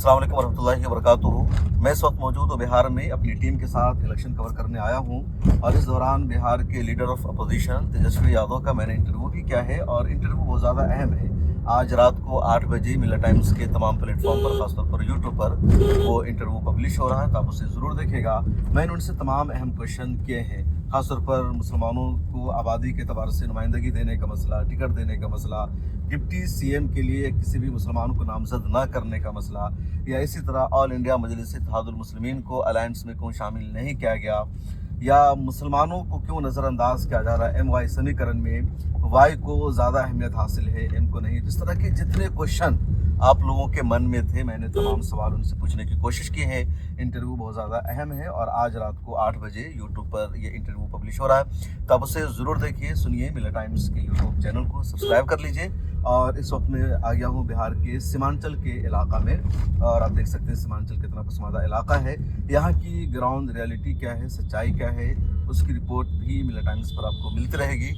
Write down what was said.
अस्सलाम वालेकुम वरहमतुल्लाहि वबरकातुहू। मैं इस वक्त मौजूद हूँ बिहार में अपनी टीम के साथ इलेक्शन कवर करने आया हूँ और इस दौरान बिहार के leader of opposition Tejashwi Yadav का मैंने इंटरव्यू भी किया है और इंटरव्यू बहुत ज़्यादा अहम है। आज रात को 8 बजे मिला टाइम्स के तमाम प्लेटफॉर्म पर, खासतौर पर यूट्यूब पर वो इंटरव्यू पब्लिश हो रहा है, तो आप उसे ज़रूर देखेगा। मैंने उनसे तमाम अहम क्वेश्चन किए हैं, खासतौर पर मुसलमानों को आबादी के अतबार से नुमाइंदगी देने का मसला, टिकट देने का मसला, डिप्टी सीएम के लिए किसी भी मुसलमान को नामजद ना करने का मसला, या इसी तरह ऑल इंडिया मजलिस इत्तेहादुल मुस्लिमीन को अलायंस में क्यों शामिल नहीं किया गया, या मुसलमानों को क्यों नज़रअंदाज किया जा रहा है MY समीकरण में, वाई को ज़्यादा अहमियत हासिल है, एम को नहीं। इस तरह के जितने क्वेश्चन आप लोगों के मन में थे, मैंने तमाम सवाल उनसे पूछने की कोशिश की है। इंटरव्यू बहुत ज़्यादा अहम है और आज रात को 8 बजे यूट्यूब पर ये इंटरव्यू पब्लिश हो रहा है, तो आप उसे ज़रूर देखिए, सुनिए। मिला टाइम्स के यूट्यूब चैनल को सब्सक्राइब कर लीजिए। और इस वक्त मैं आ गया हूँ बिहार के सीमांचल के इलाका में और आप देख सकते हैं सीमांचल कितना पसमानदा इलाका है। यहाँ की ग्राउंड रियलिटी क्या है, सच्चाई क्या है, उसकी रिपोर्ट भी मिला टाइम्स पर आपको मिलती रहेगी।